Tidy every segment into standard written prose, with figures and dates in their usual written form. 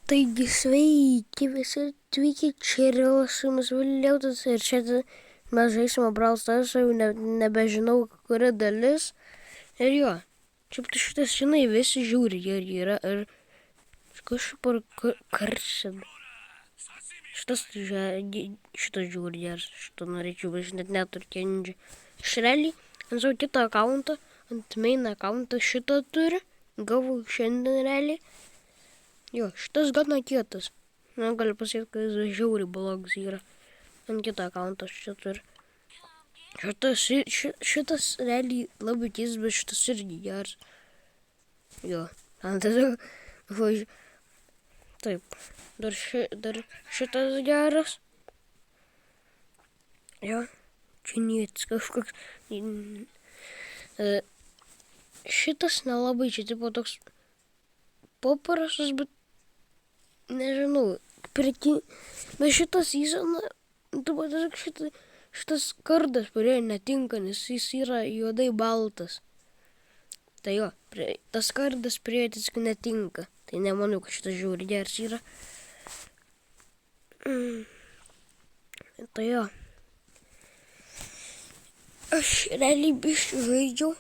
Taigi sveiki visi atvykę, čia yra Lašimas Viliautas ir čia mes žaisime Brawl Stars, jau nebežinau, kuri dalis. Ir jo, čia šitas, žinai, visi žiūri, ir yra, ir kažkaip karšin. Šitas žiūri, ir šitą norėčiau, aš net neturiu kendžių. Šrelį, ant savo kitą akauntą, ant main akauntą šitą turi, gavau šiandien realiai. Jo, šitas gana kietas. Galiu pasakyti, kad jis žiauriai blogas yra. Ant kitą akauntą šitą turi. Šitas realiai labai keistas, bet šitas irgi geras. Jo, taip, dar šitas geras. Jo, čia niekas kažkoks. Šitas nelabai, čia tipo toks paprastas, bet nežinau, bet šitas įsana, šitas kardas prie netinka, nes jis yra juodai baltas. Tai jo, tas kardas prie tiesiog netinka. Tai nemanau, kad šitas žiauriai geras yra. Tai jo. Aš realiai biškį žaidžiau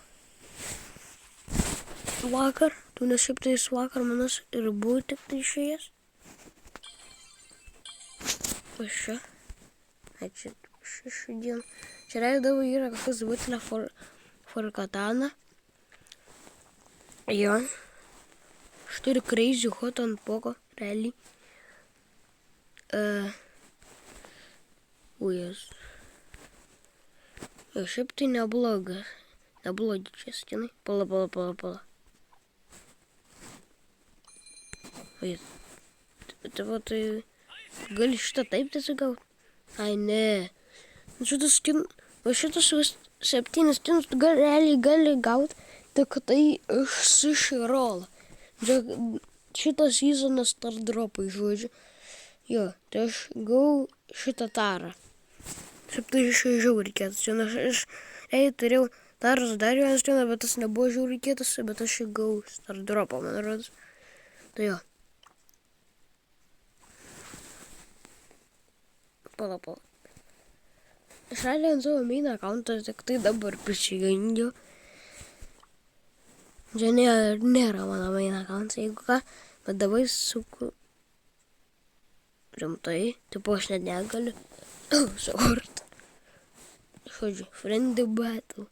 vakar, nes šiaip tai vakar manas ir buvo tik tai išėjęs. Kas čia? Čia šešių dienų. Čia realiai yra kažkas butelė forkatana. Jo. Aš turiu crazy hot ant poko, realiai. Ujas. Jo, šiaip tai neblogas. Neblogi čia skinai. Pala. Ujas. Tai gali šitą taip tiesiog gauti? Ai, ne. Šitas 7 skinus tu realiai gali gauti, tik tai iš suširolo. Šitas seasonas stardropai, žodžiu. Jo, tai aš gau šitą tarą. Šiaip tai žiauriai kietas. Aš turėjau taras dar vienas dieną, bet tas nebuvo žiauriai kietas, bet aš gau stardropą, man rodos. Tai jo. Pala. Aš realiai ant savo main akauntą tik tai dabar prisijungiu. Čia nėra mano main akauntą, jeigu ką, bet dabar suku rimtai, tipo aš net negaliu sukurti. Žodžiu, friendly battle.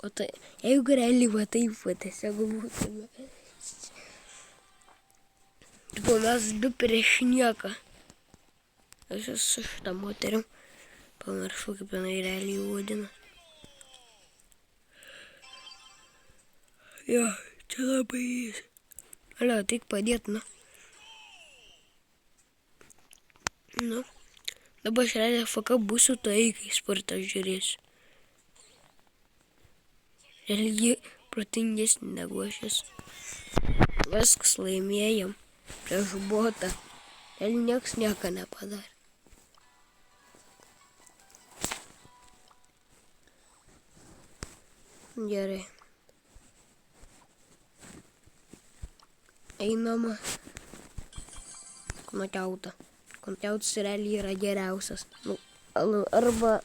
O tai, jeigu realiai va taip, tiesiog būtume. Tipo, mes du prieš nieką. Aš esu šitą moterim. Pamiršau, kaip jinai realiai vadina. Jo, čia labai jis. Alio, tik padėt, nu. Nu. Dabar aš realiai FK būsiu tai, kai sportą žiūrėsiu. Realiai protingesnį negu aš esu. Viskas laimėjom. Prieš botą. Ir nieks nieko nepadarė. Gerai. Einama. Kontiautą. Kontiautas realiai yra geriausias. Nu, arba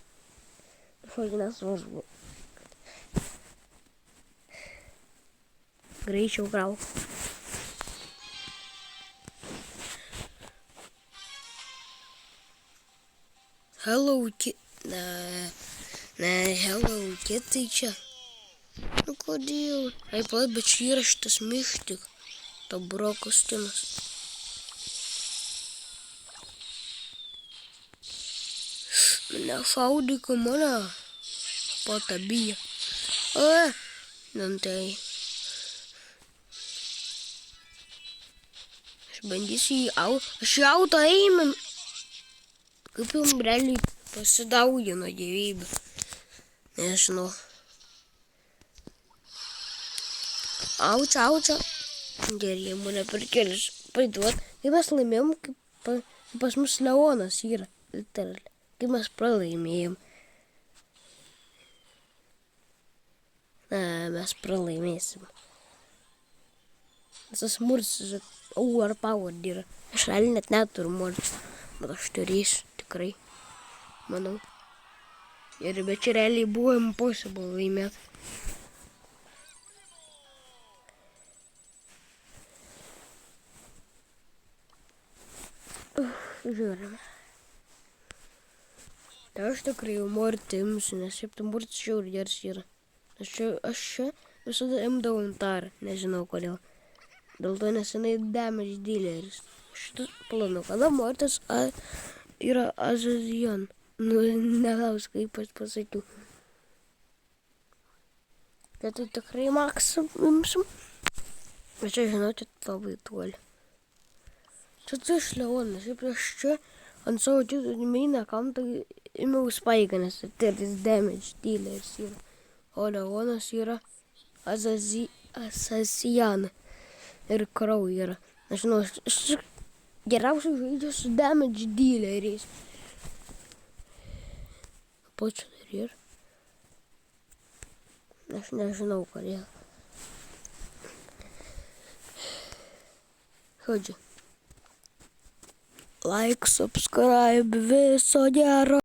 kažkokį nesvarbu. Greičiau krauk. Hello Kitty. Hello Kitty čia. Nu kodėl? Ai, palauk, bet čia yra šitas mištik. To broko stinas. Nešaudyk mane. Patabiją. Nantai. Aš bandysiu aš į auto einu. Kaip jums realiai pasidaugino gyvybę. Nežinau. Aučia. Gerai, mane perkelis. Paiduot. Kaip mes laimėjom, kaip pas mus Leonas yra. Literaliai. Kaip mes pralaimėjom. Mes pralaimėsim. Visas murcis overpowered yra. Aš realiai net neturiu murcis, bet aš turėsiu tikrai, manau. Bet čia realiai buvo impossible laimėti. Žiūrime. Tai aš tikrai jau mortį imsiu, nes šiaip tai mortis žiauriai geras yra. Aš čia visada imdavau intarą, nežinau kodėl. Dėl to nes jinai damage dealeris. Šitas planu, kada mortis yra Azazian. Nelaus, kaip aš pasakiau. Bet tai tikrai maksą imsim. Bet čia, žinote, labai toli. Čia tai iš Leonas, šiaip aš čia ant savo main accountą ėmiau Spike'ą, nes tai damage dealeris yra. O Leonas yra Azazian ir Crow yra. Nežinau, aš geriausiai žaidžiu su damage dealeriais. Pačiu dar yra. Aš nežinau kodėl. Žodžiu. Like, subscribe, viso gero.